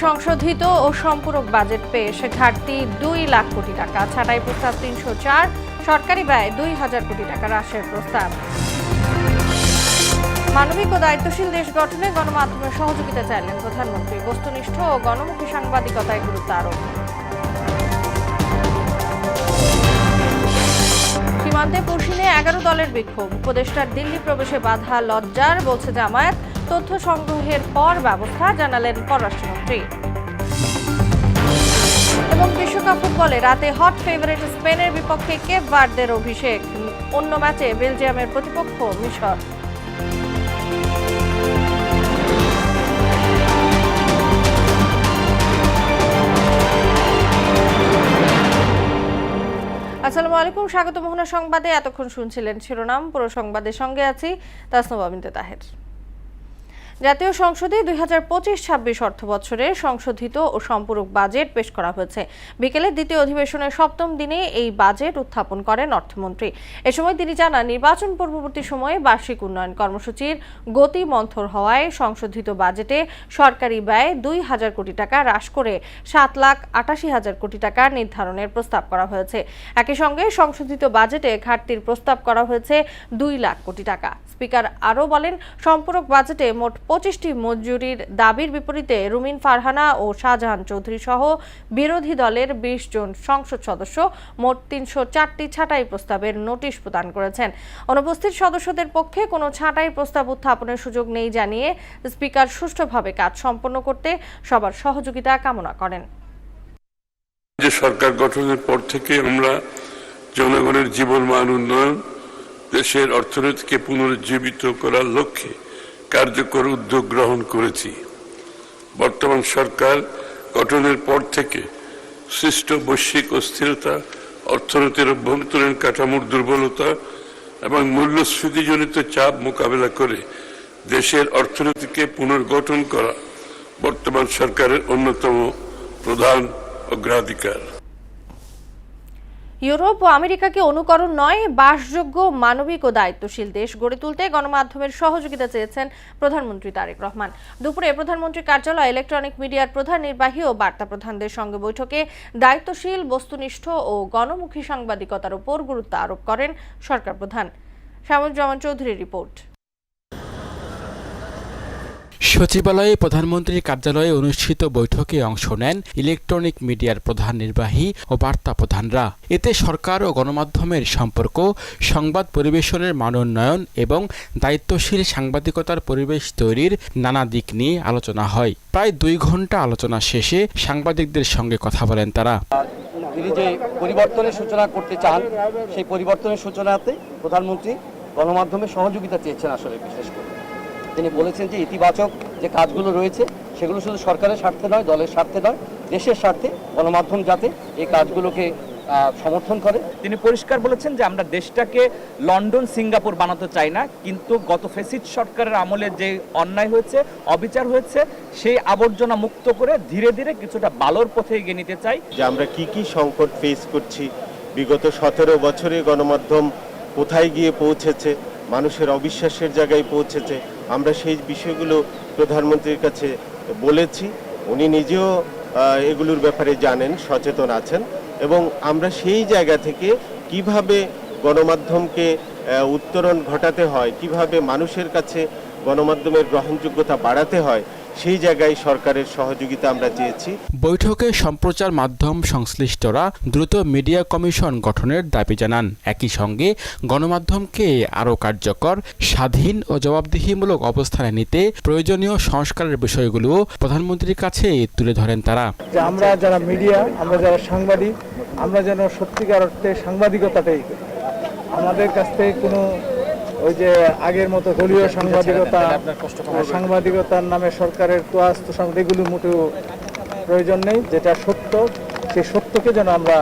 সংশোধিত ও সম্পূরক বাজেট পেশ, ঘাটতি 2 লাখ কোটি টাকা, ছাঁটাই প্রস্তাব 304, সরকারি ব্যয় 2000 কোটি টাকা হ্রাসের প্রস্তাব। মানবিক ও দায়িত্বশীল দেশ গঠনে গণমাধ্যমের সহযোগিতা চাইলেন প্রধানমন্ত্রী, বস্তুনিষ্ঠ ও গণমুখী সাংবাদিকতায় গুরুত্ব আরোপ। সীমান্তে পশ্চিমে 11 দলের বিক্ষোভ, উপদেষ্টার দিল্লি প্রবেশে বাধা লজ্জার, বলছে জামায়াত। তথ্য সংগ্রহের পর ব্যবস্থা, জানালেন পররাষ্ট্রমন্ত্রী। এবং বিশ্বকাপ ফুটবলে রাতে হট ফেভারিট স্পেনের বিপক্ষে কেপ ভার্দের অভিষেক, অন্য ম্যাচে বেলজিয়ামের প্রতিপক্ষ মিশর। আসসালামু আলাইকুম, স্বাগত মোহনা সংবাদে। এতক্ষণ শুনছিলেন শিরোনাম, পুরো সংবাদের সঙ্গে আছি তাসনুবা বিনতে তাহের। জাতীয় সংসদে 2025-26 অর্থবছরে সংশোধিত ও সম্পূরক বাজেট পেশ করা হয়েছে। বিকেলে দ্বিতীয় অধিবেশনের 7ম দিনে এই বাজেট উত্থাপন করেন অর্থমন্ত্রী। এ সময় তিনি জানান, নির্বাচন পূর্ববর্তী সময়ে বার্ষিক উন্নয়ন কর্মসূচির গতি মন্থর হওয়ায় সংশোধিত বাজেটে সরকারি ব্যয় 2000 কোটি টাকা হ্রাস করে 7,88,000 কোটি টাকা নির্ধারণের প্রস্তাব করা হয়েছে। একই সঙ্গে সংশোধিত বাজেটে ঘাটতির প্রস্তাব করা হয়েছে 2 লাখ কোটি টাকা। স্পিকার আরও বলেন, সম্পূরক বাজেটে মোট 25টি মঞ্জুরির দাবির বিপরীতে রুমিন ফারহানা ও শাহজাহান চৌধুরী সহ বিরোধী দলের 20 জন সংসদ সদস্য মোট 304টি ছাঁটাই প্রস্তাবের নোটিশ প্রদান করেছেন। অনুপস্থিত সদস্যদের পক্ষে কোনো ছাঁটাই প্রস্তাব উত্থাপনের সুযোগ নেই জানিয়ে স্পিকার সুষ্ঠুভাবে কাজ সম্পন্ন করতে সবার সহযোগিতা কামনা করেন। যে সরকার গঠনের পর থেকে আমরা জনগণের জীবনমান উন্নয়ন, দেশের অর্থনীতিকে পুনরুজ্জীবিত করার লক্ষ্যে কার্যকর উদ্যোগ গ্রহণ করেছি। বর্তমান সরকার গঠনের পর থেকে সৃষ্ট বৈশ্বিক অস্থিরতা, অর্থনীতির অভ্যন্তরীণ কাঠামোর দুর্বলতা এবং মূল্যস্ফীতিজনিত চাপ মোকাবেলা করে দেশের অর্থনীতিকে পুনর্গঠন করা বর্তমান সরকারের অন্যতম প্রধান অগ্রাধিকার। ইউরোপ ও আমেরিকাকে অনুকরণ নয়, বাসযোগ্য, মানবিক ও দায়িত্বশীল দেশ গড়ে তুলতে গণমাধ্যমের সহযোগিতা চেয়েছেন প্রধানমন্ত্রী তারেক রহমান। দুপুরে প্রধানমন্ত্রীর কার্যালয়ে ইলেকট্রনিক মিডিয়ার প্রধান নির্বাহী ও বার্তা প্রধানদের সঙ্গে বৈঠকে দায়িত্বশীল, বস্তুনিষ্ঠ ও গণমুখী সাংবাদিকতার উপর গুরুত্ব আরোপ করেন সরকার প্রধান। শামুজ্জামান চৌধুরীর রিপোর্ট। সচিবালয়ে প্রধানমন্ত্রীর কার্যালয়ে অনুষ্ঠিত বৈঠকে অংশ নেন ইলেকট্রনিক মিডিয়ার প্রধান নির্বাহী ও বার্তা প্রধানরা। এতে সরকার ও গণমাধ্যমের সম্পর্ক, সংবাদ পরিবেশনের মান উন্নয়ন এবং দায়িত্বশীল সাংবাদিকতার পরিবেশ তৈরির নানা দিক নিয়ে আলোচনা হয়। প্রায় 2 ঘন্টা আলোচনা শেষে সাংবাদিকদের সঙ্গে কথা বলেন তারা। তিনি যে পরিবর্তনের সূচনা করতে চান, সেই পরিবর্তনের সূচনাতে প্রধানমন্ত্রী গণমাধ্যমের সহযোগিতা চেয়েছেন। আসলে বিশেষ করে তিনি বলেছেন যে ইতিবাচক যে কাজগুলো রয়েছে সেগুলো শুধু সরকারের স্বার্থে নয়, দলের স্বার্থে নয়, দেশের স্বার্থে গণমাধ্যম যাতে এই কাজগুলোকে সমর্থন করে। তিনি পরিষ্কার বলেছেন যে আমরা দেশটাকে লন্ডন, সিঙ্গাপুর বানাতে চাই না, কিন্তু গত ফ্যাসিস্ট সরকারের আমলে যে অন্যায় হয়েছে, অবিচার হয়েছে, সেই আবর্জনা মুক্ত করে ধীরে ধীরে কিছুটা ভালোর পথে এগিয়ে নিতে চাই। যে আমরা কি সংকট ফেস করছি, বিগত 17 বছরে গণমাধ্যম কোথায় গিয়ে পৌঁছেছে, মানুষের অবিশ্বাসের জায়গায় পৌঁছেছে, আমরা সেই বিষয়গুলো প্রধানমন্ত্রীর কাছে বলেছি। উনি নিজেও এগুলোর ব্যাপারে জানেন, সচেতন আছেন এবং আমরা সেই জায়গা থেকে কিভাবে গণমাধ্যমকে উত্তরণ ঘটাতে হয়, কিভাবে মানুষের কাছে গণমাধ্যমের গ্রহণযোগ্যতা বাড়াতে হয়, সেই জায়গায় সরকারের সহযোগিতা আমরা চেয়েছি। বৈঠকে সম্প্রচার মাধ্যম সংশ্লিষ্টরা দ্রুত মিডিয়া কমিশন গঠনের দাবি জানান। একই সঙ্গে গণমাধ্যমকে আরও কার্যকর, স্বাধীন ও জবাবদিহিমূলক অবস্থানে নিতে প্রয়োজনীয় সংস্কারের বিষয়গুলো প্রধানমন্ত্রীর কাছে তুলে ধরেন তারা। যে আমরা যারা মিডিয়া, আমরা যারা সাংবাদিক, আমরা যেন সত্যিকার অর্থে সাংবাদিকতাটাই করি। আমাদের কাছ থেকে কোনো ওই যে আগের মতো দলীয় সাংবাদিকতার নামে সরকারের তোয়াজ তোষামত এগুলো মোটেও প্রয়োজন নেই। যেটা সত্য, সেই সত্যকে যেন আমরা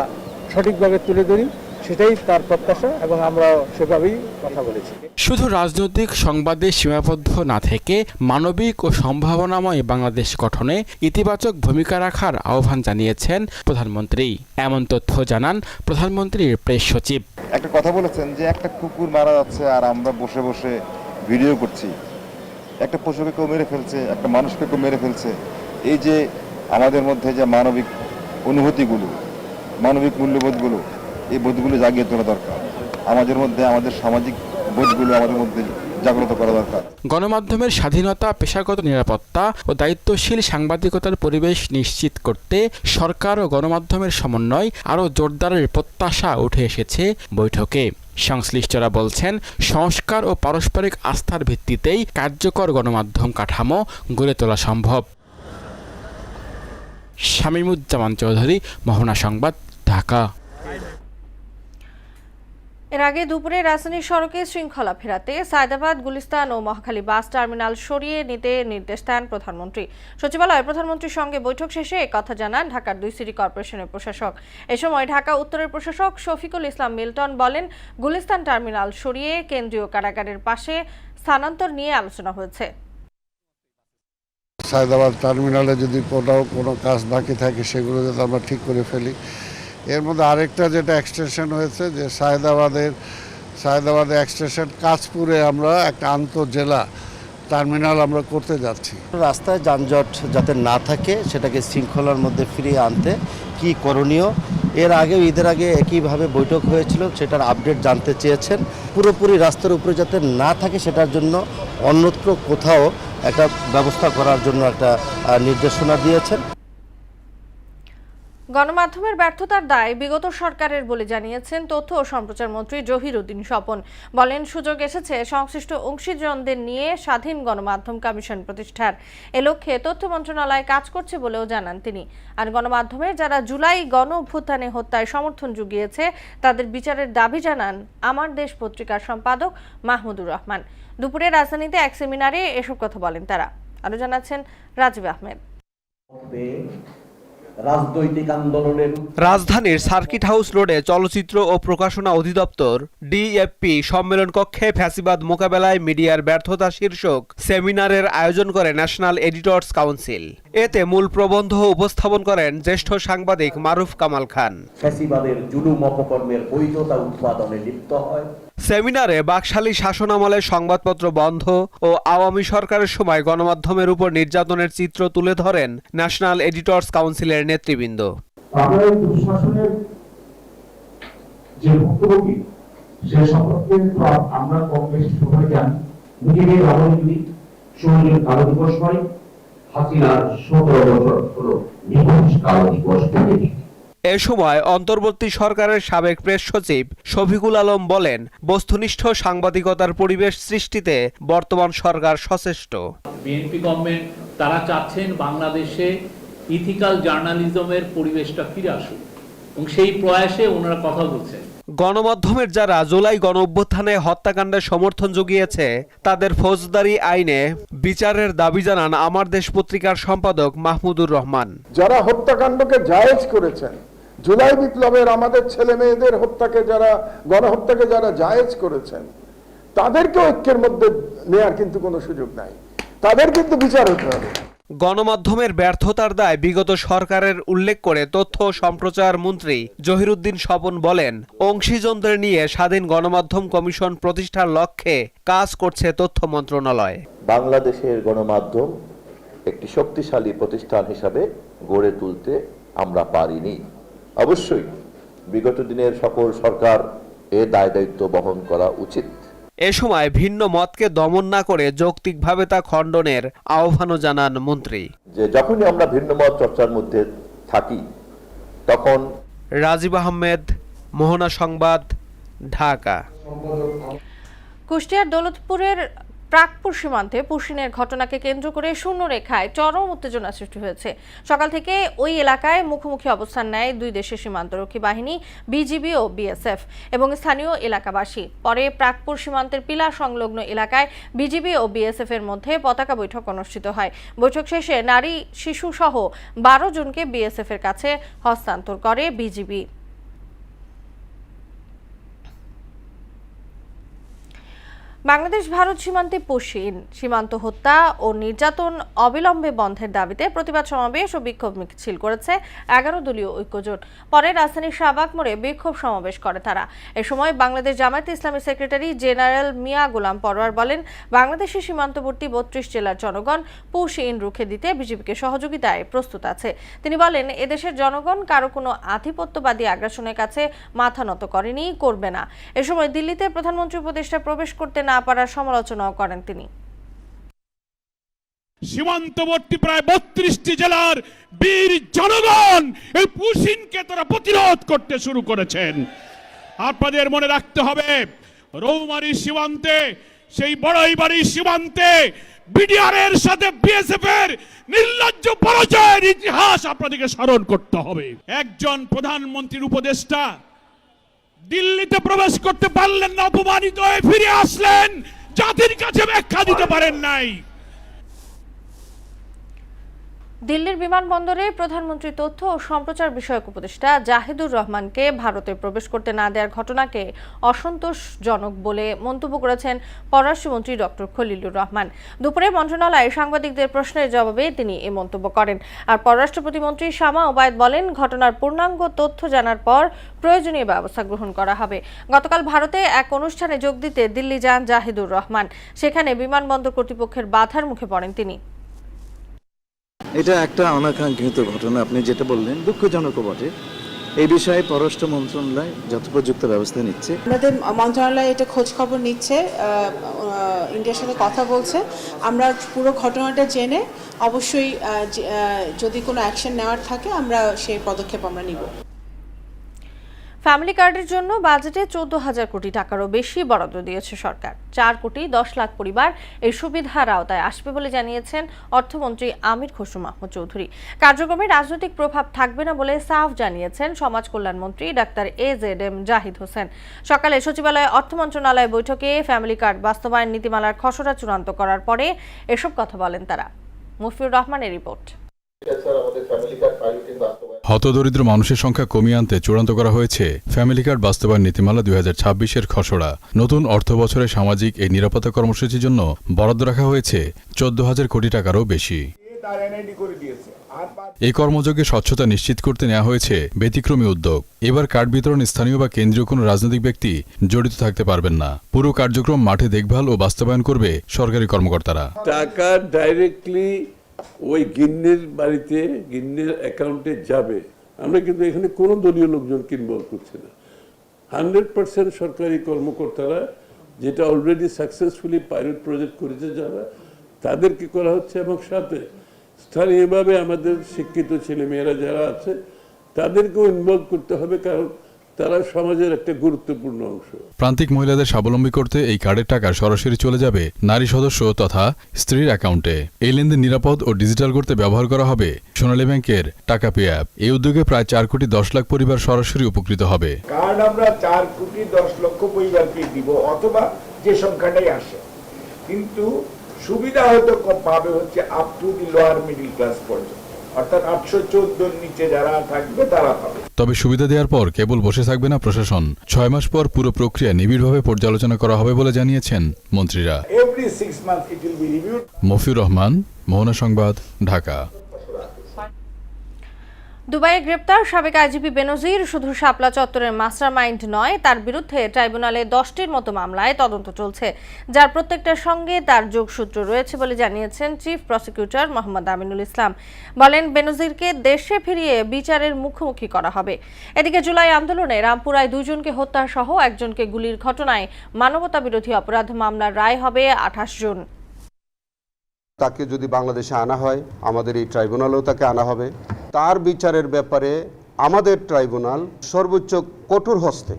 সঠিকভাবে তুলে ধরি, সেটাই তার প্রত্যাশা এবং আমরা সেভাবেই কথা বলেছি। শুধু রাজনৈতিক সংবাদে সীমাবদ্ধ না থেকে মানবিক ও সম্ভাবনাময় বাংলাদেশ গঠনে ইতিবাচক ভূমিকা রাখার আহ্বান জানিয়েছেন প্রধানমন্ত্রী। এমন তথ্য জানান প্রধানমন্ত্রীর প্রেস সচিব। একটা কথা বলেছেন যে একটা কুকুর মারা যাচ্ছে আর আমরা বসে বসে ভিডিও করছি, একটা পশুকে কেউ মেরে ফেলছে, একটা মানুষকে কেউ মেরে ফেলছে। এই যে আমাদের মধ্যে যে মানবিক অনুভূতিগুলো, মানবিক মূল্যবোধগুলো, এই বোধগুলো জাগিয়ে তোলা দরকার। আমাদের মধ্যে আমাদের সামাজিক বোধগুলো আমাদের মধ্যে জাগ্রত করা দরকার। গণমাধ্যমের স্বাধীনতা, পেশাগত নিরাপত্তা ও দায়িত্বশীল সাংবাদিকতার পরিবেশ নিশ্চিত করতে সরকার ও গণমাধ্যমের সমন্বয় আরও জোরদারের প্রত্যাশা উঠে এসেছে বৈঠকে। সংশ্লিষ্টরা বলছেন, সংস্কার ও পারস্পরিক আস্থার ভিত্তিতেই কার্যকর গণমাধ্যম কাঠামো গড়ে তোলা সম্ভব। শামীমুজ্জামান চৌধুরী, মোহনা সংবাদ, ঢাকা। এর আগে দুপুরে রাজধানীর সড়কে শৃঙ্খলা ফেরাতে সায়দাবাদ, গুলিস্তান ও মহাখালী বাস টার্মিনাল সরিয়ে নিতে নির্দেশ দেন প্রধানমন্ত্রী। সচিবালয়ে প্রধানমন্ত্রীর সঙ্গে বৈঠক শেষে একথা জানান ঢাকার 2 সিটি কর্পোরেশনের প্রশাসক। এ সময় ঢাকা উত্তরের প্রশাসক শফিকুল ইসলাম মিল্টন বলেন, গুলিস্তান টার্মিনাল সরিয়ে কেন্দ্রীয় কারাগারের পাশে স্থানান্তর নিয়ে আলোচনা হয়েছে। সায়দাবাদ টার্মিনালে যদি কোনো কাজ বাকি থাকে সেগুলো যাতে আমরা ঠিক করে ফেলি। এর মধ্যে আরেকটা যেটা এক্সটেনশন হয়েছে, যে সায়দাবাদে এক্সটেনশন কাঁচপুরে আমরা একটা আন্তঃজেলা টার্মিনাল আমরা করতে যাচ্ছি। রাস্তায় যানজট যাতে না থাকে সেটাকে শৃঙ্খলার মধ্যে ফিরিয়ে আনতে কি করণীয়, এর আগেও ঈদের আগে একইভাবে বৈঠক হয়েছিল, সেটার আপডেট জানতে চেয়েছেন। পুরোপুরি রাস্তার উপরে যাতে না থাকে সেটার জন্য অন্যত্র কোথাও একটা ব্যবস্থা করার জন্য একটা নির্দেশনা দিয়েছেন। গণমাধ্যমের ব্যর্থতার দায় বিগত সরকারের বলে জানিয়েছেন তথ্য ও সম্প্রচার মন্ত্রী জহিরুদ্দিন স্বপন। বলেন, সুযোগ এসেছে সংশ্লিষ্ট অংশীজনদের নিয়ে স্বাধীন গণমাধ্যম কমিশন প্রতিষ্ঠার। এ লক্ষ্যে তথ্য মন্ত্রণালয় কাজ করছে বলেও জানান তিনি। আর গণমাধ্যমের যারা জুলাই গণ অভ্যুত্থানে হত্যায় সমর্থন জুগিয়েছে তাদের বিচারের দাবি জানান আমার দেশ পত্রিকার সম্পাদক মাহমুদুর রহমান। দুপুরে রাজধানীতে এক সেমিনারে এসব কথা বলেন তারা। আরো জানাচ্ছেন রাজীব আহমেদ। রাজনৈতিক আন্দোলনের রাজধানীর সার্কিট হাউস রোডে চলচ্চিত্র ও প্রকাশনা অধিদপ্তর ডিএফপি সম্মেলন কক্ষে ফ্যাসিবাদ মোকাবেলায় মিডিয়ার ব্যর্থতা শীর্ষক সেমিনারের আয়োজন করে ন্যাশনাল এডিটর্স কাউন্সিল। এতে মূল প্রবন্ধ উপস্থাপন করেন জ্যেষ্ঠ সাংবাদিক মারুফ কামাল খান। ফ্যাসিবাদের জুলুম অপকর্মের বৈধতা উৎপাদনে লিপ্ত হয়। সেমিনারে বাকশালী শাসনামলে সংবাদপত্র বন্ধ ও আওয়ামী সরকারের সময় গণমাধ্যমের উপর নির্যাতনের চিত্র তুলে ধরেন ন্যাশনাল এডিটর্স কাউন্সিলের নেতৃবৃন্দ। যে ভুক্তভোগী সে সম্পর্কে আমরা কম বেশি সবাই জানি। মুজিবের আমলে শহীদের কালো দিবস হয়, হাসিনার 17 বছর হলো নিখোঁজ কালো দিবস বলে। এ সময় অন্তর্বর্তী সরকারের সাবেক প্রেস সচিব শফিকুল আলম বলেন, বস্তুনিষ্ঠ সাংবাদিকতার পরিবেশ সৃষ্টিতে বর্তমান সরকার সচেষ্ট। বিএনপি গভর্নমেন্ট তারা চাচ্ছেন বাংলাদেশে ইথিক্যাল জার্নালিজমের পরিবেশটা ফিরে আসুক এবং সেই প্রয়াসে ওনারা কথা বলছেন। গণমাধ্যমের যারা জুলাই গণ অভ্যুত্থানে হত্যাকাণ্ডে সমর্থন জুগিয়েছে তাদের ফৌজদারি আইনে বিচারের দাবি জানান আমার দেশ পত্রিকার সম্পাদক মাহমুদুর রহমান। যারা হত্যাকাণ্ডকে জায়েজ করেছেন, জুলাই বিপ্লবের আমাদের ছেলে মেয়েদের হত্যাকে যারা গণহত্যাকে যারা জায়েজ করেছেন, তাদেরকে ঐক্যের মধ্যে নেয়ার কিন্তু কোনো সুযোগ নাই, তাদের কিন্তু বিচার হতে হবে। গণমাধ্যমের ব্যর্থতার দায় বিগত সরকারের উল্লেখ করে তথ্য ও সম্প্রচার মন্ত্রী জহিরুদ্দিন স্বপন বলেন, অংশীজনদের নিয়ে স্বাধীন গণমাধ্যম কমিশন প্রতিষ্ঠার লক্ষ্যে কাজ করছে তথ্য মন্ত্রণালয়। বাংলাদেশের গণমাধ্যম একটি শক্তিশালী প্রতিষ্ঠান হিসাবে গড়ে তুলতে আমরা পারিনি। অবশ্যই বিগত দিনের সকল সরকার এ দায় দায়িত্ব বহন করা উচিত। এ সময় ভিন্ন মতকে দমন না করে যৌক্তিকভাবে তা খণ্ডনের আহ্বানও জানান মন্ত্রী। যে যখনই আমরা ভিন্ন মত চর্চার মধ্যে থাকি তখন। রাজীব আহমেদ, মোহনা সংবাদ, ঢাকা। কুষ্টিয়ার দৌলতপুরের প্রাকপুর সীমান্তে পুশিনের ঘটনাকে কেন্দ্র করে শূন্যরেখায় চরম উত্তেজনা সৃষ্টি হয়েছে। সকাল থেকে ওই এলাকায় মুখোমুখি অবস্থান নেয় দুই দেশের সীমান্তরক্ষী বাহিনী বিজিবি ও বিএসএফ এবং স্থানীয় এলাকাবাসী। পরে প্রাকপুর সীমান্তের পিলার সংলগ্ন এলাকায় বিজিবি ও বিএসএফ এর মধ্যে পতাকা বৈঠক অনুষ্ঠিত হয়। বৈঠক শেষে নারী, শিশু সহ 12 জনকে বিএসএফ এর কাছে হস্তান্তর করে বিজিবি। বাংলাদেশ ভারত সীমান্তে পশ্চিম সীমান্ত হত্যা ও নির্যাতন অবিলম্বে বন্ধের দাবিতে প্রতিবাদ সমাবেশ ও বিক্ষোভ মিছিল করেছে 11 দলীয় ঐক্যজোট। পরে রাজধানীর শাহবাগ মোড়ে বিক্ষোভ সমাবেশ করে তারা। এ সময় বাংলাদেশ জামায়াতে ইসলামী সেক্রেটারি জেনারেল মিয়া গোলাম পরোয়ার বলেন, বাংলাদেশের সীমান্তবর্তী 32 জেলার জনগণ পশ্চিম রুখে দিতে বিজেপিকে সহযোগিতায় প্রস্তুত আছে। তিনি বলেন, এদেশের জনগণ কারো কোনো আধিপত্যবাদী আগ্রাসনের কাছে মাথা নত করেনি, করবে না। এ সময় দিল্লিতে প্রধানমন্ত্রী উপদেষ্টা প্রবেশ করতে না পারার সমালোচনাও করেন তিনি। সীমান্তবর্তী প্রায় 32টি জেলার বীর জনগণ এই পুশিনকে তারা প্রতিরোধ করতে শুরু করেছেন। আপনাদের মনে রাখতে হবে, রৌমারী সীমান্তে, সেই বড়াইবাড়ি সীমান্তে বিডিআর এর সাথে বিএসএফ এর নির্লজ্জ পরাজয়ের ইতিহাস আপনাদেরকে স্মরণ করতে হবে। একজন প্রধানমন্ত্রীর উপদেষ্টা দিল্লিতে প্রবেশ করতে পারলেন না, অপমানিত হয়ে ফিরে আসলেন, জাতির কাছে ব্যাখ্যা দিতে পারেন নাই। দিল্লির বিমানবন্দরে প্রধানমন্ত্রী তথ্য ও সম্প্রচার বিষয়ক উপদেষ্টা জাহিদুর রহমানকে ভারতে প্রবেশ করতে না দেওয়ার ঘটনাকে অসন্তোষজনক বলে মন্তব্য করেছেন পররাষ্ট্রমন্ত্রী ডক্টর খলিলুর রহমান। দুপুরে মন্ত্রণালয়ে সাংবাদিকদের প্রশ্নের জবাবে তিনি এ মন্তব্য করেন। আর পররাষ্ট্র প্রতিমন্ত্রী শামা ওবায়দ বলেন, ঘটনার পূর্ণাঙ্গ তথ্য জানার পর প্রয়োজনীয় ব্যবস্থা গ্রহণ করা হবে। গতকাল ভারতে এক অনুষ্ঠানে যোগ দিতে দিল্লি যান জাহিদুর রহমান। সেখানে বিমানবন্দর কর্তৃপক্ষের বাধার মুখে পড়েন তিনি। এটা একটা অনাকাঙ্ক্ষিত ঘটনা, আপনি যেটা বললেন দুঃখজনক বটে। এই বিষয়ে পররাষ্ট্র মন্ত্রণালয় যথোপযুক্ত ব্যবস্থা নিচ্ছে। আমাদের মন্ত্রণালয় এটা খোঁজ খবর নিচ্ছে, ইন্ডিয়ার সাথে কথা বলছে। আমরা পুরো ঘটনাটা জেনে অবশ্যই যদি কোনো অ্যাকশন নেওয়ার থাকে আমরা সেই পদক্ষেপ আমরা নিব। ফ্যামিলি কার্ডের জন্য বাজেটে 14,000 কোটি টাকারও বেশি বরাদ্দ দিয়েছে সরকার। 4 কোটি 10 লাখ পরিবার এই সুবিধার আওতায় আসবে বলে জানিয়েছেন অর্থমন্ত্রী আমির খসরু মাহমুদ চৌধুরী। কার্যক্রমে রাজনৈতিক প্রভাব থাকবে না বলে সাফ জানিয়েছেন সমাজ কল্যাণ মন্ত্রী ডাক্তার AZM জাহিদ হোসেন। সকালে সচিবালয়ে অর্থ মন্ত্রণালয় বৈঠকে ফ্যামিলি কার্ড বাস্তবায়ন নীতিমালার খসড়া চূড়ান্ত করার পরে এসব কথা বলেন তারা। মুফিউর রহমানের রিপোর্ট। হতদরিদ্র মানুষের সংখ্যা কমিয়ে আনতে চূড়ান্ত করা হয়েছে ফ্যামিলি কার্ড বাস্তবায়ন নীতিমালা 2026-এর খসড়া। নতুন অর্থ বছরে সামাজিক এই নিরাপত্তা কর্মসূচির জন্য বরাদ্দ রাখা হয়েছে 14,000 কোটি টাকারও বেশি। এই কর্মযজ্ঞে স্বচ্ছতা নিশ্চিত করতে নেওয়া হয়েছে ব্যতিক্রমী উদ্যোগ। এবার কার্ড বিতরণ স্থানীয় বা কেন্দ্রীয় কোনো রাজনৈতিক ব্যক্তি জড়িত থাকতে পারবেন না। পুরো কার্যক্রম মাঠে দেখভাল ও বাস্তবায়ন করবে সরকারি কর্মকর্তারা। টাকা ডাইরেক্টলি ওই গিন্নির বাড়িতে, গিন্নির অ্যাকাউন্টে যাবে। আমরা কিন্তু এখানে কোনো দলীয় লোকজনকে ইনভলভ করছি না। 100% সরকারি কর্মকর্তারা, যেটা অলরেডি সাকসেসফুলি পাইলট প্রজেক্ট করেছে যারা, তাদেরকে করা হচ্ছে। এবং সাথে স্থানীয়ভাবে আমাদের শিক্ষিত ছেলেমেয়েরা যারা আছে তাদেরকেও ইনভলভ করতে হবে, কারণ তারা সমাজের একটা গুরুত্বপূর্ণ অংশ। প্রান্তিক মহিলাদের স্বাবলম্বী করতে এই কার্ডের টাকা সরাসরি চলে যাবে নারী সদস্য তথা স্ত্রীর অ্যাকাউন্টে। এই লেনদেন নিরাপদ ও ডিজিটাল করতে ব্যবহার করা হবে সোনালী ব্যাংকের টাকা পে অ্যাপ। এই উদ্যোগে প্রায় 4 কোটি 10 লাখ পরিবার সরাসরি উপকৃত হবে। কার্ড আমরা 4 কোটি 10 লক্ষ পরিবারকে দিব, অথবা যে সংখ্যাটাই আসে, কিন্তু সুবিধা হয়তো পাবে হচ্ছে up to the lower middle class পর্যন্ত, অর্থাৎ 814 নিচে যারা থাকবে তারা পাবে। তবে সুবিধা দেওয়ার পর কেবল বসে থাকবে না প্রশাসন। 6 মাস পর পুরো প্রক্রিয়া নিবিড়ভাবে পর্যালোচনা করা হবে বলে জানিয়েছেন মন্ত্রীরা। Every 6 months it will be reviewed. Mofiur Rahman, Mohona সংবাদ, ঢাকা। দুবাইয়ে গ্রেপ্তার সাবেক আইজিপি বেনজির শুধু শাপলা চত্বরের মাস্টারমাইন্ড নয়, তার বিরুদ্ধে ট্রাইব্যুনালে 10টির মতো মামলায় তদন্ত চলছে, যার প্রত্যেকটার সঙ্গে তার যোগসূত্র রয়েছে বলে জানিয়েছেন চিফ প্রসিকিউটর মোহাম্মদ আমিনুল ইসলাম। বলেন, বেনজিরকে দেশে ফিরিয়ে বিচারের মুখোমুখি করা হবে। এদিকে জুলাই আন্দোলনে রামপুরায় 2 জনকে হত্যা সহ 1 জনকে গুলির ঘটনায় মানবতা বিরোধী অপরাধ মামলার রায় হবে 28 জুন। তাকে যদি বাংলাদেশে আনা হয়, আমাদের এই ট্রাইব্যুনালেও তাকে আনা হবে। তার বিচারের ব্যাপারে আমাদের ট্রাইব্যুনাল সর্বোচ্চ কঠোর হস্তে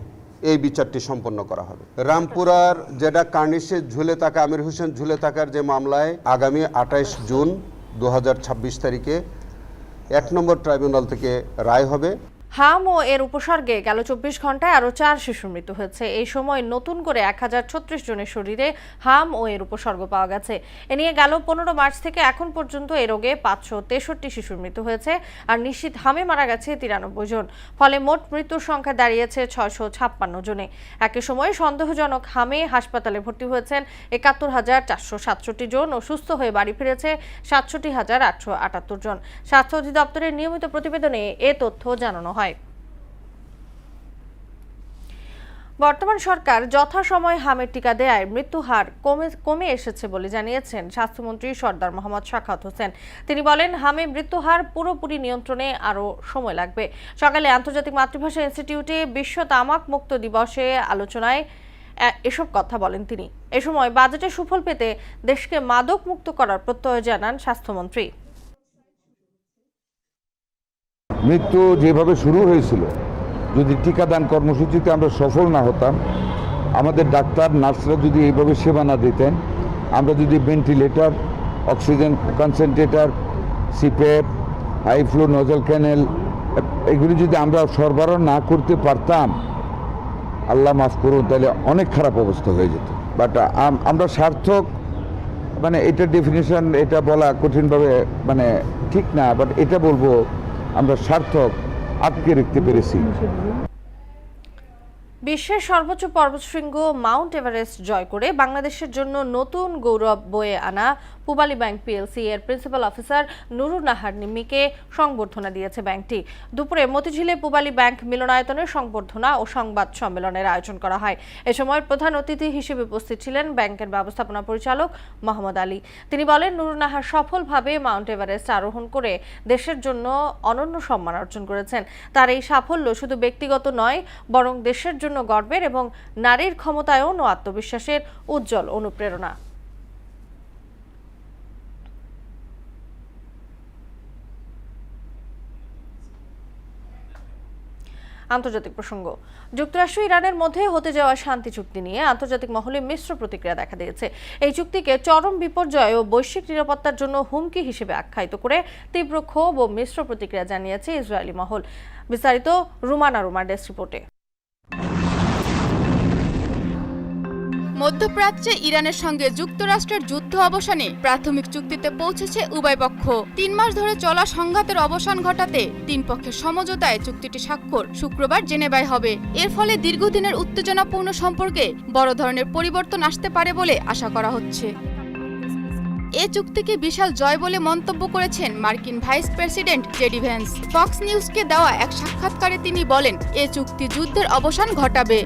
এই বিচারটি সম্পন্ন করা হবে। রামপুরার যেটা কার্নিশে ঝুলে থাকা আমির হোসেন ঝুলে থাকার যে মামলায় আগামী 28 জুন 2026 তারিখে 1 নম্বর ট্রাইব্যুনাল থেকে রায় হবে। হাম ও এর উপসর্গে গেল 24 ঘন্টায় আরও 4 শিশুর মৃত্যু হয়েছে। এই সময় নতুন করে 1036 জনের শরীরে হাম ও এর উপসর্গ পাওয়া গেছে। এ নিয়ে গেল 15 মার্চ থেকে এখন পর্যন্ত এই রোগে 563 শিশুর মৃত্যু হয়েছে, আর নিশ্চিত হামে মারা গেছে 93 জন। ফলে মোট মৃত্যুর সংখ্যা দাঁড়িয়েছে 656 জনে। একই সময়ে সন্দেহজনক হামে হাসপাতালে ভর্তি হয়েছেন 71,467 জন ও সুস্থ হয়ে বাড়ি ফিরেছে 67,878 জন। স্বাস্থ্য অধিদপ্তরের নিয়মিত প্রতিবেদনে এ তথ্য জানানো হয়। বর্তমান সরকার যথাসময়ে হামের টিকা দেয়ায় মৃত্যু হার কমে এসেছে বলে জানিয়েছেন স্বাস্থ্যমন্ত্রী সরদার মোহাম্মদ সাখাওয়াত হোসেন। তিনি বলেন, হামে মৃত্যু হার পুরোপুরি নিয়ন্ত্রণে আরও সময় লাগবে। সকালে আন্তর্জাতিক মাতৃভাষা ইনস্টিটিউটে বিশ্ব তামাক মুক্ত দিবসে আলোচনায় এসব কথা বলেন তিনি। এ সময় বাজেটে সুফল পেতে দেশকে মাদক মুক্ত করার প্রত্যয় জানান স্বাস্থ্যমন্ত্রী। মৃত্যু যেভাবে শুরু হয়েছিল, যদি টিকাদান কর্মসূচিতে আমরা সফল না হতাম, আমাদের ডাক্তার নার্সরা যদি এইভাবে সেবা না দিতেন, আমরা যদি ventilator, oxygen concentrator, CPAP, high flow nasal cannula এগুলি যদি আমরা সরবরাহ না করতে পারতাম, আল্লাহ মাফ করুন, তাহলে অনেক খারাপ অবস্থা হয়ে যেত। বাট আমরা সার্থক, মানে এটা ডেফিনিশন, এটা বলা কঠিনভাবে মানে ঠিক না, বাট এটা বলবো আমরা সার্থক আটকে রাখতে পেরেছি। বিশ্বের সর্বোচ্চ পর্বতশৃঙ্গ মাউন্ট এভারেস্ট জয় করে বাংলাদেশের জন্য নতুন গৌরব বয়ে আনা পূবালী ব্যাংক পিএলসি এর প্রিন্সিপাল অফিসার নুরুন নাহার নিম্মিকে সংবর্ধনা দিয়েছে ব্যাংকটি। দুপুরে মতিঝিলে পূবালী ব্যাংক মিলনায়তনের সংবর্ধনা ও সংবাদ সম্মেলনের আয়োজন করা হয়। এ সময় প্রধান অতিথি হিসেবে উপস্থিত ছিলেন ব্যাংকের ব্যবস্থাপনা পরিচালক মোহাম্মদ আলী। তিনি বলেন, নুরুন নাহার সফলভাবে মাউন্ট এভারেস্ট আরোহণ করে দেশের জন্য অনন্য সম্মান অর্জন করেছেন। তার এই সাফল্য শুধু ব্যক্তিগত নয়, বরং দেশের জন্য গর্বের এবং নারীর ক্ষমতায়ন ও আত্মবিশ্বাসের উজ্জ্বল অনুপ্রেরণা। আন্তর্জাতিক প্রসঙ্গ। যুক্তরাষ্ট্র ইরানের মধ্যে হতে যাওয়া শান্তি চুক্তি নিয়ে আন্তর্জাতিক মহলে মিশ্র প্রতিক্রিয়া দেখা দিয়েছে। এই চুক্তিকে চরম বিপর্যয় ও বৈশ্বিক নিরাপত্তার জন্য হুমকি হিসেবে আখ্যায়িত করে তীব্র ক্ষোভ ও মিশ্র প্রতিক্রিয়া জানিয়েছে ইসরায়েলি মহল। বিস্তারিত রুমানা রুমার ডেস্ক রিপোর্টে। মধ্যপ্রাচ্যে ইরানের সঙ্গে যুক্তরাষ্ট্রের যুদ্ধ অবসানে প্রাথমিক চুক্তিতে পৌঁছেছে উভয় পক্ষ। 3 মাস ধরে চলা সংঘাতের অবসান ঘটাতে 3 পক্ষের সমঝোতায় চুক্তিটি স্বাক্ষর শুক্রবার জেনেভায় হবে। এর ফলে দীর্ঘদিনের উত্তেজনাপূর্ণ সম্পর্কে বড় ধরনের পরিবর্তন আসতে পারে বলে আশা করা হচ্ছে। এ চুক্তিকে বিশাল জয় বলে মন্তব্য করেছেন মার্কিন vice president JD Vance. Fox নিউজকে দেওয়া এক সাক্ষাৎকারে তিনি বলেন, এ চুক্তি যুদ্ধের অবসান ঘটাবে।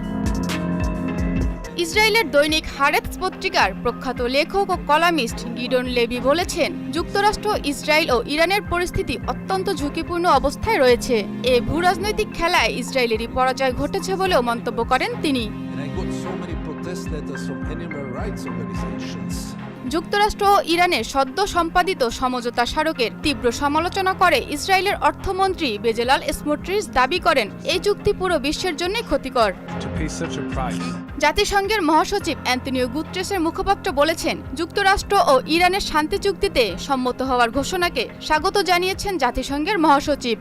ইসরায়েলের দৈনিক হারেতস পত্রিকার প্রখ্যাত লেখক ও কলামিস্ট গিডন লেভি বলেছেন, যুক্তরাষ্ট্র, ইসরায়েল ও ইরানের পরিস্থিতি অত্যন্ত ঝুঁকিপূর্ণ অবস্থায় রয়েছে। এ ভূরাজনৈতিক খেলায় ইসরায়েলেরই পরাজয় ঘটেছে বলেও মন্তব্য করেন তিনি। যুক্তরাষ্ট্র ও ইরানের সদ্য সম্পাদিত সমঝোতা স্মারকের তীব্র সমালোচনা করে ইসরায়েলের অর্থমন্ত্রী বেজেলাল স্মোট্রিচ দাবি করেন, এই চুক্তি পুরো বিশ্বের জন্য ক্ষতিকর। জাতিসংঘের মহাসচিব অ্যান্তনিও গুতেরেসের মুখপাত্র বলেছেন, যুক্তরাষ্ট্র ও ইরানের শান্তি চুক্তিতে সম্মত হওয়ার ঘোষণাকে স্বাগত জানিয়েছেন জাতিসংঘের মহাসচিব।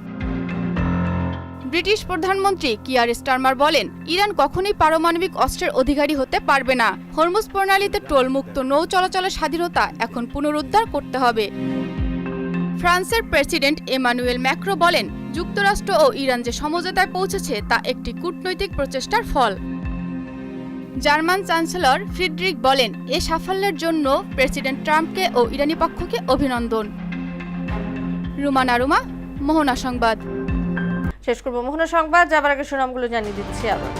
ব্রিটিশ প্রধানমন্ত্রী কিয়ার স্টারমার বলেন, ইরান কখনোই পারমাণবিক অস্ত্রের অধিকারী হতে পারবে না। হরমুজ প্রণালীতে টোলমুক্ত নৌ চলাচলের স্বাধীনতা এখন পুনরুদ্ধার করতে হবে। ফ্রান্সের প্রেসিডেন্ট এমানুয়েল ম্যাক্রো বলেন, যুক্তরাষ্ট্র ও ইরান যে সমঝোতায় পৌঁছেছে তা একটি কূটনৈতিক প্রচেষ্টার ফল। জার্মান চ্যান্সেলর ফ্রিডরিক বলেন, এ সাফল্যের জন্য প্রেসিডেন্ট ট্রাম্পকে ও ইরানি পক্ষকে অভিনন্দন। রুমানা রুমা, মোহনা সংবাদ। শেষ করব মোহনা সংবাদ, যাবার আগে সুনামগুলো জানিয়ে দিচ্ছি আবার।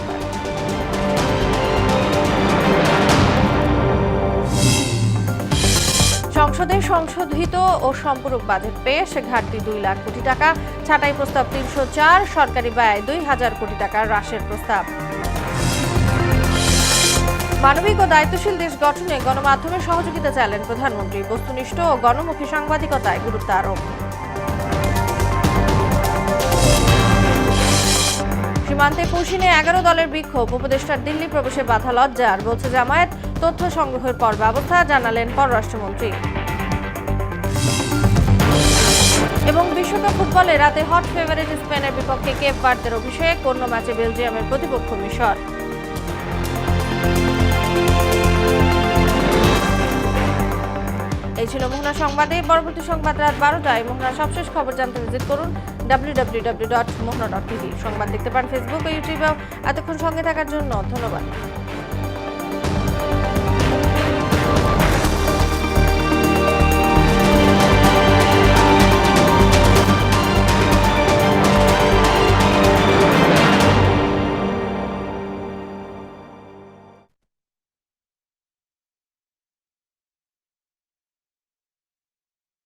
সংসদে সংশোধিত ও সম্পূরক বাজেট পেশ, ঘাটতি 2 লাখ কোটি টাকা, ছাঁটাই প্রস্তাব 304, সরকারি ব্যয় 2000 কোটি টাকা হ্রাসের প্রস্তাব। মানবিক ও দায়িত্বশীল দেশ গঠনে গণমাধ্যমের সহযোগিতা চাইলেন প্রধানমন্ত্রী, বস্তুনিষ্ঠ ও গণমুখী সাংবাদিকতায় গুরুত্ব আরোপ। সীমান্তে পুশিনে 11 দলের বিক্ষোভ, উপদেষ্টার দিল্লি প্রবেশে বাধা লজ্জার, বলছে জামায়াত। তথ্য সংগ্রহের পর ব্যবস্থা জানালেন পররাষ্ট্রমন্ত্রী। এবং বিশ্বকাপ ফুটবলে রাতে হট ফেভারিট স্পেনের বিপক্ষে কেপ ভার্দের অভিষেক, অন্য ম্যাচে বেলজিয়ামের প্রতিপক্ষ মিশর। এই ছিল মোহনা সংবাদে। পরবর্তী সংবাদ রাত 12টায়। মোহনার সবশেষ খবর জানতে ভিজিট করুন www.mohna.tv। সংবাদ দেখতে পান ফেসবুক ও ইউটিউবেও। এতক্ষণ সঙ্গে থাকার জন্য ধন্যবাদ।